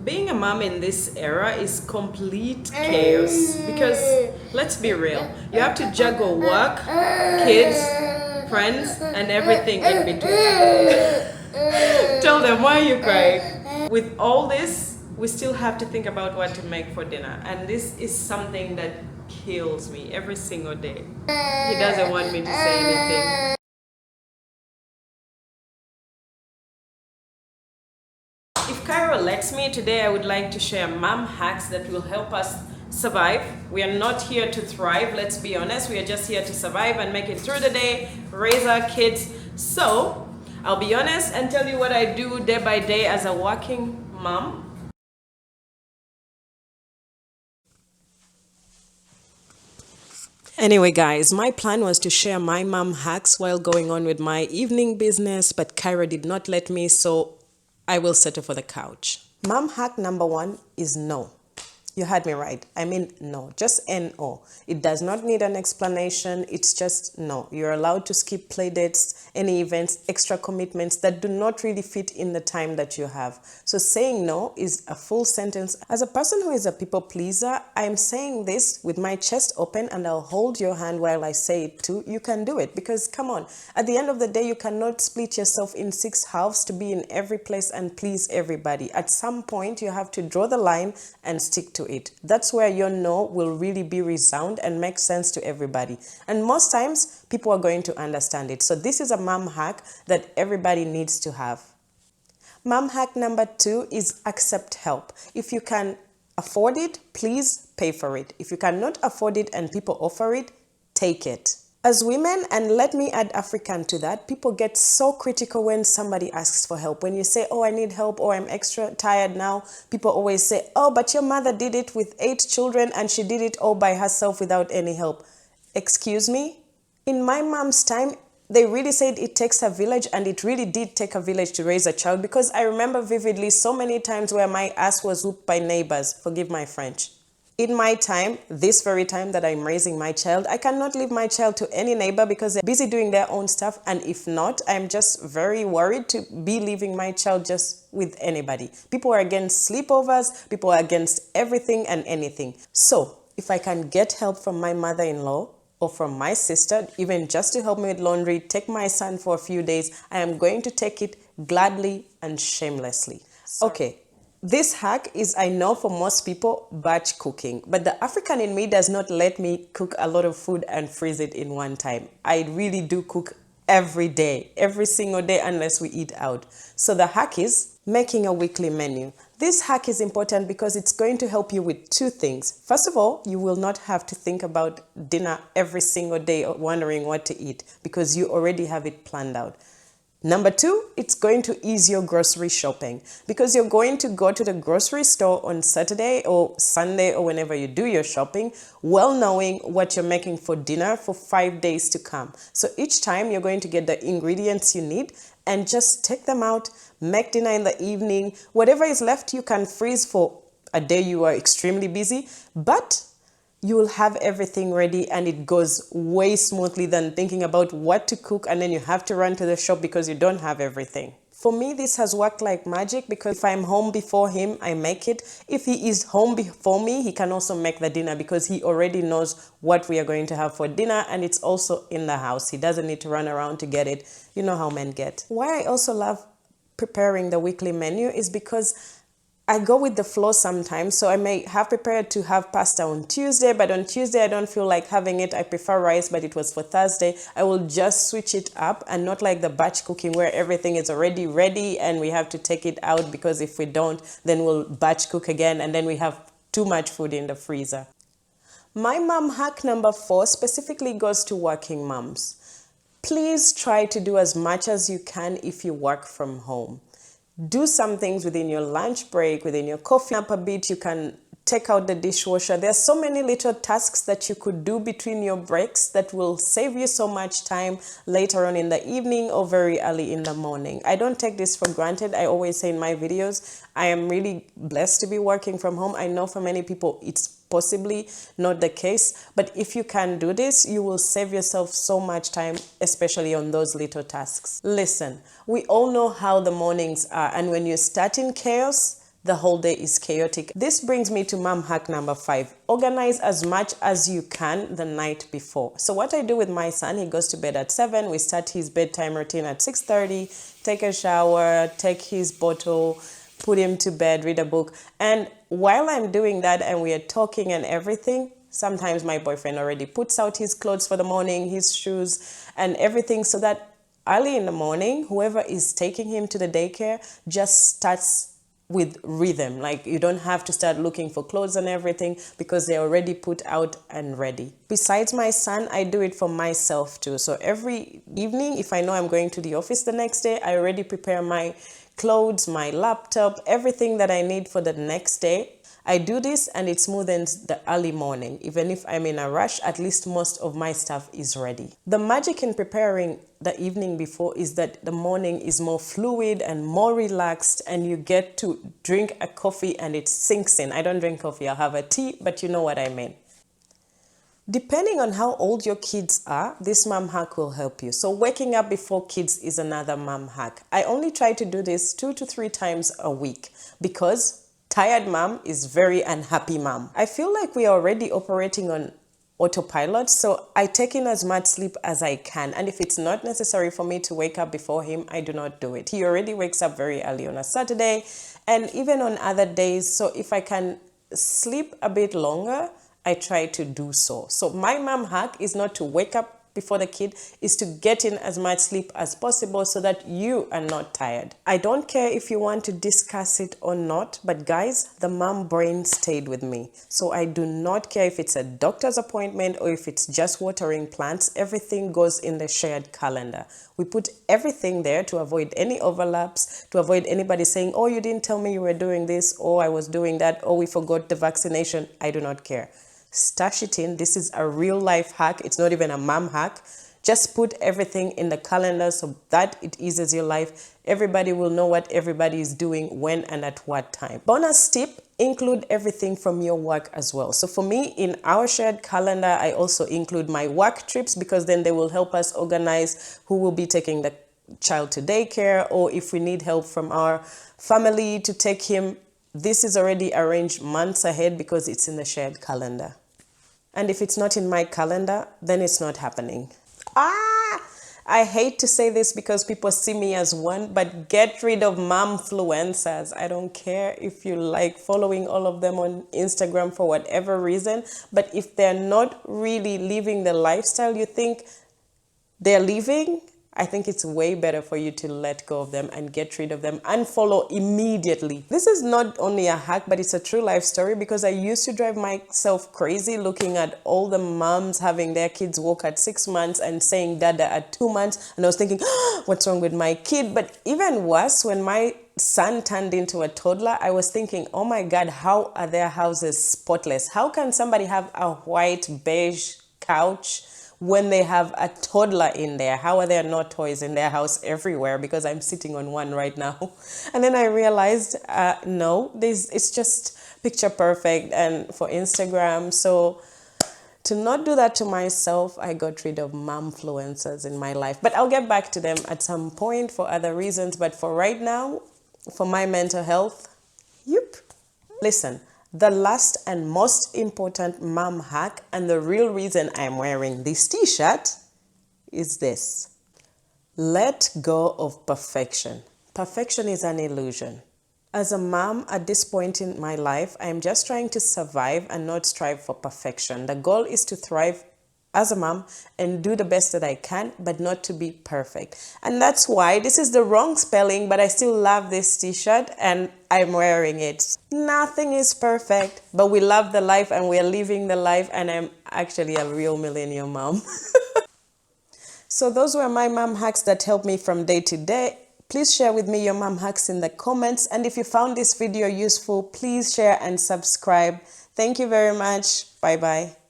Being a mom in this era is complete chaos because let's be real, you have to juggle work, kids, friends, and everything in between. Tell them, why are you crying? With all this, we still have to think about what to make for dinner, and this is something that kills me every single day. He doesn't want me to say anything. If Cairo lets me, today I would like to share mom hacks that will help us survive. We are not here to thrive, let's be honest. We are just here to survive and make it through the day, raise our kids. So, I'll be honest and tell you what I do day by day as a working mom. Anyway, guys, my plan was to share my mom hacks while going on with my evening business, but Kyra did not let me, so I will settle for the couch. Mom hack number 1 is no. You heard me right. I mean no, just N-O. It does not need an explanation. It's just no. You're allowed to skip play dates, any events, extra commitments that do not really fit in the time that you have. So saying no is a full sentence. As a person who is a people pleaser, I'm saying this with my chest open and I'll hold your hand while I say it too. You can do it because come on, at the end of the day, you cannot split yourself in 6 halves to be in every place and please everybody. At some point, you have to draw the line and stick to it. That's where your no will really be resound and make sense to everybody. And most times, people are going to understand it. So this is a mom hack that everybody needs to have. Mom hack number 2 is accept help. If you can afford it, please pay for it. If you cannot afford it and people offer it, take it. As women, and let me add African to that, people get so critical when somebody asks for help. When you say, oh, I need help, or I'm extra tired now, people always say, oh, but your mother did it with 8 children and she did it all by herself without any help. Excuse me? In my mom's time, they really said it takes a village, and it really did take a village to raise a child, because I remember vividly so many times where my ass was whooped by neighbors. Forgive my French. In my time, this very time that I'm raising my child, I cannot leave my child to any neighbor because they're busy doing their own stuff. And if not, I'm just very worried to be leaving my child just with anybody. People are against sleepovers. People are against everything and anything. So if I can get help from my mother-in-law or from my sister, even just to help me with laundry, take my son for a few days, I am going to take it gladly and shamelessly. Okay. This hack is, I know for most people, batch cooking, but the African in me does not let me cook a lot of food and freeze it in one time. I really do cook every day, every single day, unless we eat out. So the hack is making a weekly menu. This hack is important because it's going to help you with 2 things. First of all, you will not have to think about dinner every single day or wondering what to eat because you already have it planned out. Number 2, it's going to ease your grocery shopping because you're going to go to the grocery store on Saturday or Sunday or whenever you do your shopping, well knowing what you're making for dinner for 5 days to come. So each time you're going to get the ingredients you need and just take them out, make dinner in the evening. Whatever is left, you can freeze for a day you are extremely busy, but you will have everything ready and it goes way smoothly than thinking about what to cook and then you have to run to the shop because you don't have everything. For me, this has worked like magic because if I'm home before him, I make it. If he is home before me, he can also make the dinner because he already knows what we are going to have for dinner and it's also in the house. He doesn't need to run around to get it. You know how men get. Why I also love preparing the weekly menu is because I go with the flow sometimes, so I may have prepared to have pasta on Tuesday, but on Tuesday I don't feel like having it. I prefer rice, but it was for Thursday. I will just switch it up and not like the batch cooking where everything is already ready and we have to take it out because if we don't, then we'll batch cook again and then we have too much food in the freezer. My mom hack number 4 specifically goes to working moms. Please try to do as much as you can if you work from home. Do some things within your lunch break, within your coffee up a bit. You can take out the dishwasher. There are so many little tasks that you could do between your breaks that will save you so much time later on in the evening or very early in the morning. I don't take this for granted. I always say in my videos, I am really blessed to be working from home. I know for many people it's possibly not the case, but if you can do this, you will save yourself so much time, especially on those little tasks. Listen, we all know how the mornings are, and when you start in chaos, the whole day is chaotic. This brings me to mom hack number 5. Organize as much as you can the night before. So what I do with my son, he goes to bed at 7. We start his bedtime routine at 6:30, take a shower, take his bottle, put him to bed, read a book. And while I'm doing that and we are talking and everything, sometimes my boyfriend already puts out his clothes for the morning, his shoes and everything, so that early in the morning, whoever is taking him to the daycare just starts with rhythm. Like, you don't have to start looking for clothes and everything because they're already put out and ready. Besides my son, I do it for myself too. So every evening, if I know I'm going to the office the next day, I already prepare my clothes, my laptop, everything that I need for the next day. I do this and it smoothens the early morning. Even if I'm in a rush, at least most of my stuff is ready. The magic in preparing the evening before is that the morning is more fluid and more relaxed, and you get to drink a coffee and it sinks in. I don't drink coffee, I'll have a tea, but you know what I mean. Depending on how old your kids are, this mom hack will help you. So waking up before kids is another mom hack. I only try to do this 2 to 3 times a week because tired mom is very unhappy mom. I feel like we are already operating on autopilot, so I take in as much sleep as I can. And if it's not necessary for me to wake up before him, I do not do it. He already wakes up very early on a Saturday and even on other days. So if I can sleep a bit longer, I try to do so. So my mom hack is not to wake up before the kid, is to get in as much sleep as possible so that you are not tired. I don't care if you want to discuss it or not, but guys, the mom brain stayed with me. So I do not care if it's a doctor's appointment or if it's just watering plants, everything goes in the shared calendar. We put everything there to avoid any overlaps, to avoid anybody saying, oh, you didn't tell me you were doing this, or I was doing that, or we forgot the vaccination. I do not care. Stash it in. This is a real life hack. It's not even a mom hack. Just put everything in the calendar so that it eases your life. Everybody will know what everybody is doing when and at what time. Bonus tip, include everything from your work as well. So for me, in our shared calendar, I also include my work trips because then they will help us organize who will be taking the child to daycare, or if we need help from our family to take him. This is already arranged months ahead because it's in the shared calendar. And if it's not in my calendar, then it's not happening. I hate to say this because people see me as one, but get rid of momfluencers. I don't care if you like following all of them on Instagram for whatever reason, but if they're not really living the lifestyle you think they're living, I think it's way better for you to let go of them and get rid of them. Unfollow immediately. This is not only a hack, but it's a true life story because I used to drive myself crazy looking at all the moms having their kids walk at 6 months and saying dada at 2 months. And I was thinking, what's wrong with my kid? But even worse, when my son turned into a toddler, I was thinking, oh my God, how are their houses spotless? How can somebody have a white beige couch when they have a toddler in there? How are there not toys in their house everywhere? Because I'm sitting on one right now. And then I realized, no, it's just picture perfect and for Instagram. So to not do that to myself, I got rid of momfluencers in my life. But I'll get back to them at some point for other reasons. But for right now, for my mental health, yep. Listen. The last and most important mom hack, and the real reason I'm wearing this t-shirt, is this. Let go of perfection. Perfection is an illusion. As a mom at this point in my life, I'm just trying to survive and not strive for perfection. The goal is to thrive as a mom and do the best that I can, but not to be perfect. And that's why this is the wrong spelling, but I still love this t-shirt and I'm wearing it. Nothing is perfect, but we love the life and we're living the life, and I'm actually a real millennial mom. So those were my mom hacks that help me from day to day. Please share with me your mom hacks in the comments. And if you found this video useful, please share and subscribe. Thank you very much. Bye-bye.